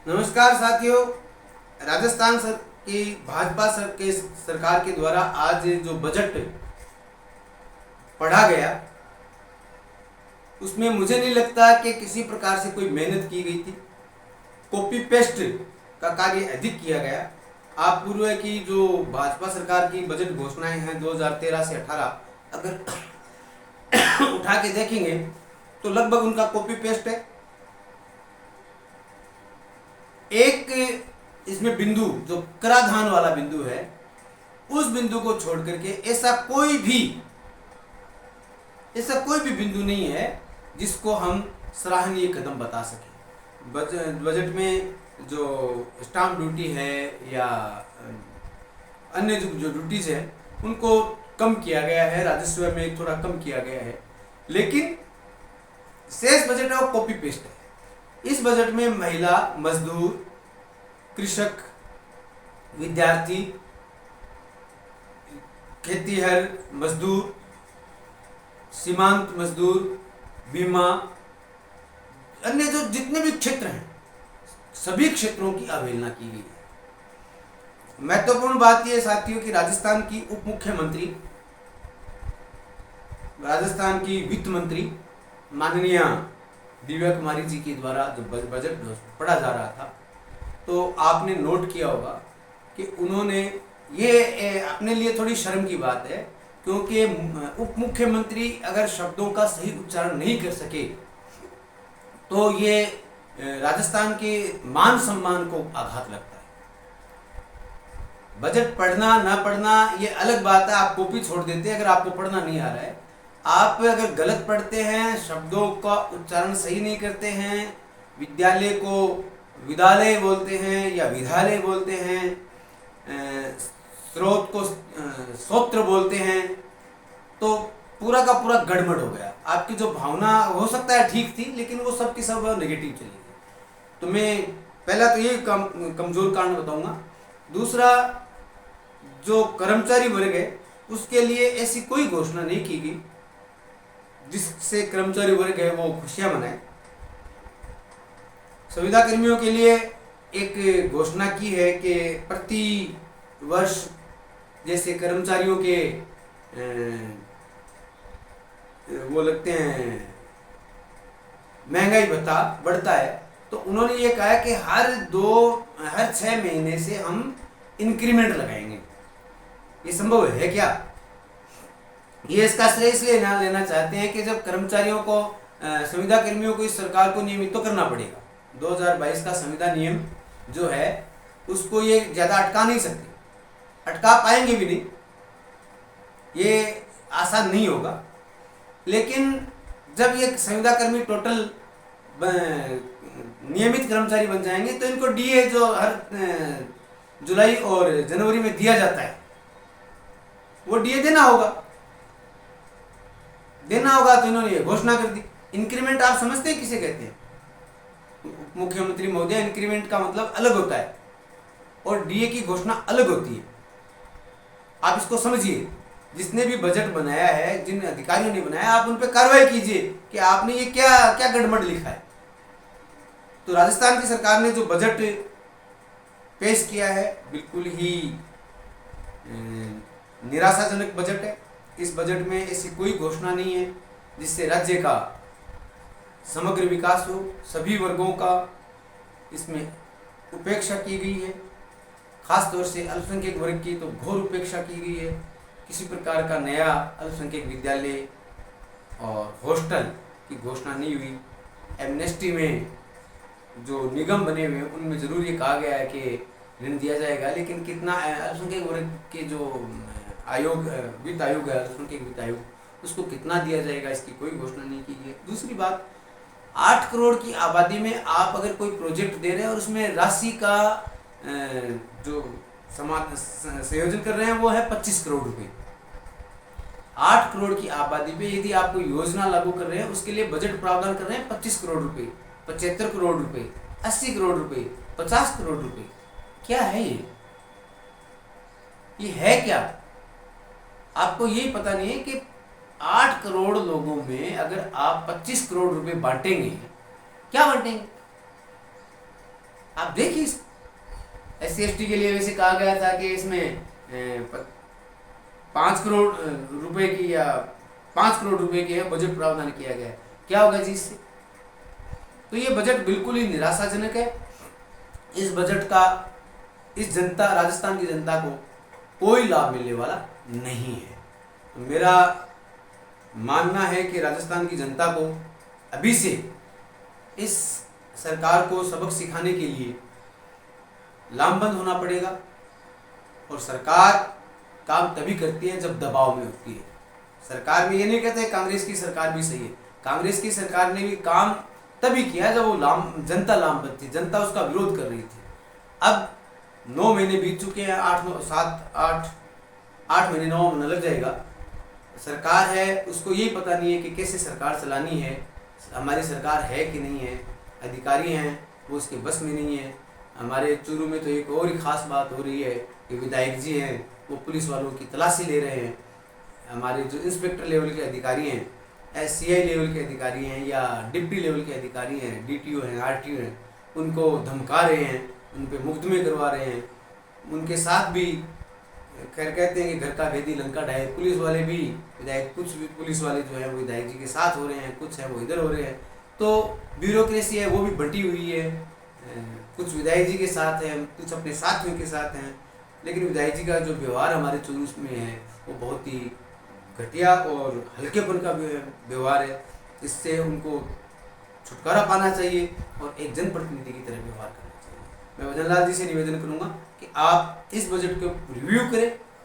नमस्कार साथियों। राजस्थान की भाजपा सरकार के द्वारा आज जो बजट पढ़ा गया उसमें मुझे नहीं लगता कि किसी प्रकार से कोई मेहनत की गई थी। कॉपी पेस्ट का कार्य अधिक किया गया। आप पूर्व की जो भाजपा सरकार की बजट घोषणाएं हैं 2013 से 18 अगर उठा के देखेंगे तो लगभग उनका कॉपी पेस्ट है। एक इसमें बिंदु जो कराधान वाला बिंदु है उस बिंदु को छोड़ करके ऐसा कोई भी बिंदु नहीं है जिसको हम सराहनीय कदम बता सकें। बजट में जो स्टाम्प ड्यूटी है या अन्य जो ड्यूटीज है उनको कम किया गया है, राजस्व में थोड़ा कम किया गया है, लेकिन शेष बजट है वो कॉपी पेस्ट है। इस बजट में महिला, मजदूर, कृषक, विद्यार्थी, खेतीहर मजदूर, सीमांत मजदूर, बीमा, अन्य जो जितने भी क्षेत्र हैं सभी क्षेत्रों की अवहेलना की गई है। महत्वपूर्ण बात यह साथियों कि राजस्थान की उप मुख्यमंत्री, राजस्थान की वित्त मंत्री माननीय दिव्या कुमारी जी के द्वारा जो बजट पढ़ा जा रहा था तो आपने नोट किया होगा कि उन्होंने ये अपने लिए थोड़ी शर्म की बात है, क्योंकि उप मुख्यमंत्री अगर शब्दों का सही उच्चारण नहीं कर सके तो ये राजस्थान के मान सम्मान को आघात लगता है। बजट पढ़ना ना पढ़ना ये अलग बात है, आप कॉपी छोड़ देते हैं अगर आपको पढ़ना नहीं आ रहा है। आप अगर गलत पढ़ते हैं, शब्दों का उच्चारण सही नहीं करते हैं, विद्यालय को विद्यालय बोलते हैं या विद्यालय बोलते हैं, स्रोत को स्रोत्र बोलते हैं, तो पूरा का पूरा गड़बड़ हो गया। आपकी जो भावना हो सकता है ठीक थी लेकिन वो सब की सब नेगेटिव चली गई। तो मैं पहला तो ये कमजोर कारण बताऊंगा। दूसरा, जो कर्मचारी वर्ग है उसके लिए ऐसी कोई घोषणा नहीं की गई जिससे कर्मचारी वर्ग है वो खुशियां मनाए। संविदा कर्मियों के लिए एक घोषणा की है कि प्रति वर्ष जैसे कर्मचारियों के वो लगते हैं महंगाई भत्ता बढ़ता है, तो उन्होंने ये कहा कि हर 6 महीने से हम इंक्रीमेंट लगाएंगे। ये संभव है क्या? ये इसका श्रेय इसलिए ना लेना चाहते हैं कि जब कर्मचारियों को संविदा कर्मियों को इस सरकार को नियमित तो करना पड़ेगा। 2022 का संविदा नियम जो है उसको ये ज्यादा अटका नहीं सकते, अटका पाएंगे भी नहीं, ये आसान नहीं होगा। लेकिन जब ये संविदा कर्मी टोटल नियमित कर्मचारी बन जाएंगे तो इनको डीए जो हर जुलाई और जनवरी में दिया जाता है वो डीए देना होगा। तो इन्होंने ये घोषणा कर दी। इंक्रीमेंट आप समझते हैं किसे कहते हैं? मुख्यमंत्री महोदय, इंक्रीमेंट का मतलब अलग होता है और डीए की घोषणा अलग होती है। आप इसको समझिए। जिसने भी बजट बनाया है, जिन अधिकारियों ने बनाया, आप उन पर कार्रवाई कीजिए कि आपने ये क्या क्या गड़बड़ लिखा है। तो राजस्थान की सरकार ने जो बजट पेश किया है बिल्कुल ही निराशाजनक बजट है। इस बजट में ऐसी कोई घोषणा नहीं है जिससे राज्य का समग्र विकास हो। सभी वर्गों का इसमें उपेक्षा की गई है, खासतौर से अल्पसंख्यक वर्ग की तो घोर उपेक्षा की गई है। किसी प्रकार का नया अल्पसंख्यक विद्यालय और हॉस्टल की घोषणा नहीं हुई। एमनेस्टी में जो निगम बने हुए हैं उनमें जरूर ये कहा गया है कि ऋण दिया जाएगा, लेकिन कितना अल्पसंख्यक वर्ग के जो आयोग वित्त आयोग है, अल्पसंख्यक वित्त आयोग, उसको कितना दिया जाएगा इसकी कोई घोषणा नहीं की गई। दूसरी बात, 8 करोड़ की आबादी में आप अगर कोई प्रोजेक्ट दे रहे हैं और उसमें राशि का जो संयोजन कर रहे हैं वो है 25 करोड़ रुपए। 8 करोड़ की आबादी पे यदि आप कोई योजना लागू कर रहे हैं उसके लिए बजट प्रावधान कर रहे हैं 25 करोड़ रुपए, 75 करोड़ रुपए, 80 करोड़ रुपए, 50 करोड़ रुपए। क्या है ये है क्या? आपको यही पता नहीं है कि 8 करोड़ लोगों में अगर आप 25 करोड़ रुपए बांटेंगे, क्या बांटेंगे? आप देखिए, SC/ST के लिए वैसे कहा गया था कि इसमें 5 करोड़ रुपए की या 5 करोड़ रुपए के बजट प्रावधान किया गया है। क्या होगा जी इससे? तो ये बजट बिल्कुल ही निराशाजनक है। इस बजट का इस जनता राजस्थान की जनता को कोई लाभ मिलने वाला नहीं है। तो मेरा मानना है कि राजस्थान की जनता को अभी से इस सरकार को सबक सिखाने के लिए लामबंद होना पड़ेगा। और सरकार काम तभी करती है जब दबाव में होती है। सरकार में ये नहीं कहते कांग्रेस की सरकार भी सही है, कांग्रेस की सरकार ने भी काम तभी किया जब वो जनता लामबंद थी, जनता उसका विरोध कर रही थी। अब 9 महीने बीत चुके हैं, 8 महीने 9 महीने लग जाएगा। सरकार है, उसको यही पता नहीं है कि कैसे सरकार चलानी है, हमारी सरकार है कि नहीं है। अधिकारी हैं वो उसके बस में नहीं है। हमारे चूरू में तो एक और ही खास बात हो रही है कि विधायक जी हैं वो पुलिस वालों की तलाशी ले रहे हैं। हमारे जो इंस्पेक्टर लेवल के अधिकारी हैं, SCI लेवल के अधिकारी हैं या डिप्टी लेवल के अधिकारी हैं, DTO हैं, RTO हैं, उनको धमका रहे हैं, उन पे मुकदमे करवा रहे हैं। उनके साथ भी खैर कहते हैं कि घर का भेदी लंका ढाए, पुलिस वाले भी विधायक, कुछ भी पुलिस वाले जो हैं वो विधायक जी के साथ हो रहे हैं, कुछ है वो इधर हो रहे हैं। तो ब्यूरोक्रेसी है वो भी बंटी हुई है, कुछ विधायक जी के साथ हैं, कुछ अपने साथियों के साथ हैं। लेकिन विधायक जी का जो व्यवहार हमारे चुरूस में है वो बहुत ही घटिया और हल्केपन का व्यवहार है। इससे उनको छुटकारा पाना चाहिए और एक जनप्रतिनिधि की तरह व्यवहार करना चाहिए। मैं भजन लाल जी से निवेदन करूंगा कि आप इस बजट को रिव्यू करें